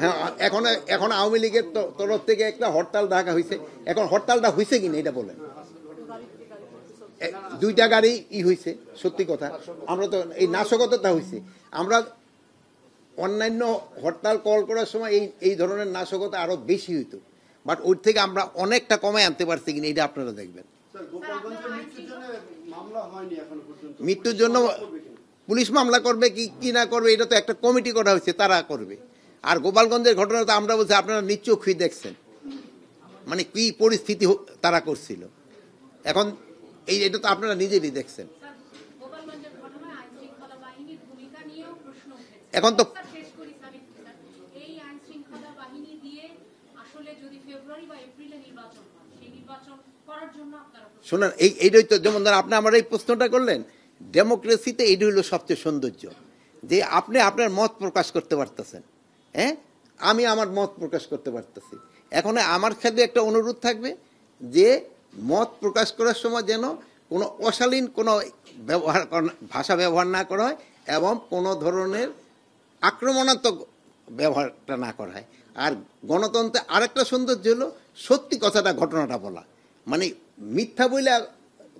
হ্যাঁ, এখন এখন আওয়ামী লীগের তরফ থেকে একটা হরতাল ডাকা হয়েছে। এখন হরতালটা হয়েছে কিনা এটা বলেন। দুইটা গাড়ি হয়েছে, সত্যি কথা। আমরা তো এই নাশকতাটা হয়েছে। আমরা অন্যান্য হরতাল কল করার সময় এই ধরনের নাশকতা আরো বেশি হইতো, বাট ওর থেকে আমরা অনেকটা কমে আনতে পারছি কিনা এটা আপনারা দেখবেন। মৃত্যুর জন্য পুলিশ মামলা করবে কি না করবে এটা তো একটা কমিটি করা হয়েছে, তারা করবে। আর গোপালগঞ্জের ঘটনা তো আমরা বলছি আপনারা নিশ্চয়ই দেখছেন, মানে কি পরিস্থিতি তারা করছিল। এখন এটা তো আপনারা নিজেরই দেখছেন। এখন তো শোনেন, এইটাই তো, যেমন ধর আপনি আমার এই প্রশ্নটা করলেন, ডেমোক্রেসিতে এইটা হলো সবচেয়ে সৌন্দর্য, যে আপনি আপনার মত প্রকাশ করতে পারতেছেন। হ্যাঁ, আমি আমার মত প্রকাশ করতে পারতেছি। এখন আমার ক্ষেত্রে একটা অনুরোধ থাকবে যে মত প্রকাশ করার সময় যেন কোনো অশালীন কোনো ভাষা ব্যবহার না করা হয় এবং কোনো ধরনের আক্রমণাত্মক ব্যবহারটা না করা হয়। আর গণতন্ত্রে আরেকটা সৌন্দর্য হলো সত্যি কথাটা, ঘটনাটা বলা। মানে মিথ্যা বইলে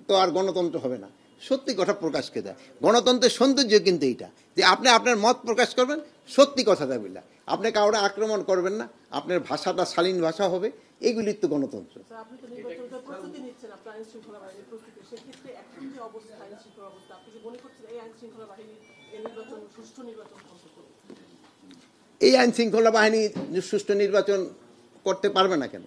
তো আর গণতন্ত্র হবে না, সত্যি কথা প্রকাশকে দেয়। গণতন্ত্রের সৌন্দর্য কিন্তু এইটা, যে আপনি আপনার মত প্রকাশ করবেন সত্যি কথাটা বলে, আপনি কাউকে আক্রমণ করবেন না, আপনার ভাষাটা শালীন ভাষা হবে, এইগুলির তো গণতন্ত্র। এই আইন শৃঙ্খলা বাহিনী সুষ্ঠু নির্বাচন করতে পারবে না কেন?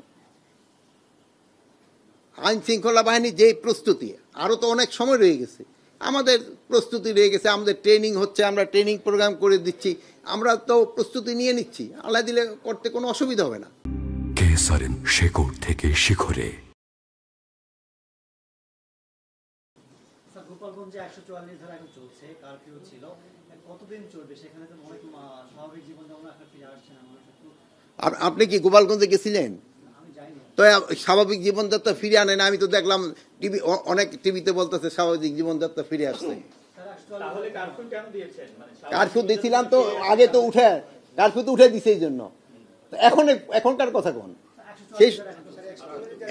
আইন শৃঙ্খলা বাহিনী যে প্রস্তুতি, আরো তো অনেক সময় রয়ে গেছে, আমাদের প্রস্তুতি রয়ে গেছে, আমাদের ট্রেনিং হচ্ছে, আমরা ট্রেনিং প্রোগ্রাম করে দিচ্ছি, আমরা তো প্রস্তুতি নিয়ে নিচ্ছি, আল্লাহ দিলে করতে কোনো অসুবিধা হবে না। কেসারেন শেকড় থেকে শিখরে। গোপালগঞ্জে 144 ধারা এখন চলছে, কারফিউ ছিল, কতদিন চলবে? সেখানে তো অনেক স্বাভাবিক জীবনযাপন এখন ফিরে আসছে না। আপনি কি গোপালগঞ্জে গেছিলেন? তো স্বাভাবিক জীবনযাত্রা ফিরে আনে না? আমি তো দেখলাম টিভি, অনেক টিভিতে বলতেছে স্বাভাবিক জীবনযাত্রা ফিরে আসছে। কারফিউ দিয়েছিলাম তো আগে, তো উঠে কারফিউ তো উঠে দিছে এই জন্য। এখনকার কথা কোন, সেই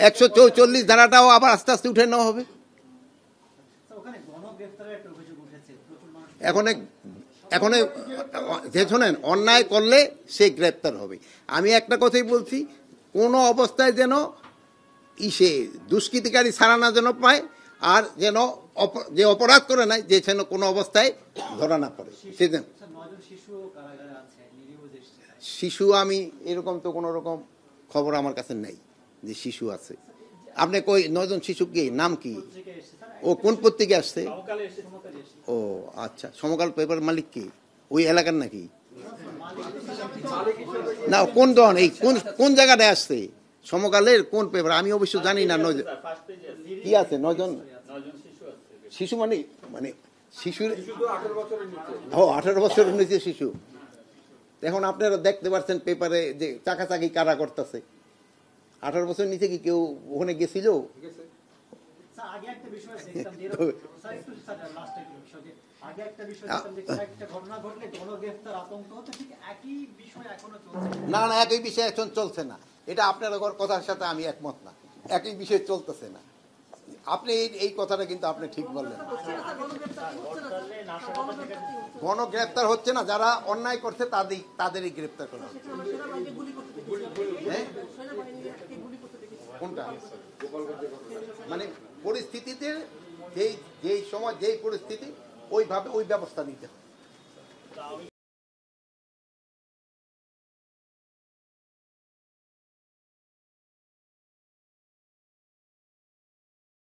144 ধারাটাও আবার আস্তে আস্তে উঠে নেওয়া হবে। এখন যে শোনেন, অন্যায় করলে সে গ্রেপ্তার হবে। আমি একটা কথাই বলছি, কোন অবস্থায় যেন সে দুষ্কৃতিকারী ছাড়া না যেন পায়, আর যেন যে অপরাধ করে নাই যে যেন কোনো অবস্থায় ধরা না পড়ে। সেদিন শিশু, আমি এরকম তো কোন রকম খবর আমার কাছে নেই যে শিশু আছে। আপনি কই 9 জন শিশু কি নাম কি? ও কোন পত্রিকা আসছে? ও আচ্ছা, সমকাল পেপার মালিক কি ওই এলাকার নাকি? না, কোন জন, এই কোন জায়গাটায় আসছে? সমকালের কোন পেপার? আমি অবশ্য জানি না। 9 কি আছে? 9 জন শিশু, মানে শিশুর 18 বছরের নিচে শিশু। এখন আপনারা দেখতে পাচ্ছেন পেপারে যে চাকাচাকি কারা করতেছে। 18 বছরের নিচে কি কেউ ওখানে গেছিল? না না, একই বিষয় এখন চলছে না। এটা আপনার কথার সাথে আমি একমত না, একই বিষয় চলতেছে না। আপনি এই কথাটা কিন্তু আপনি ঠিক বললেন। গণগ্রেপ্তার হচ্ছে না, যারা অন্যায় করছে তাদেরই গ্রেপ্তার করা হচ্ছে। কোনটা? মানে পরিস্থিতিতে যেই সময় যেই পরিস্থিতি ওইভাবে ওই ব্যবস্থা নিতে হবে।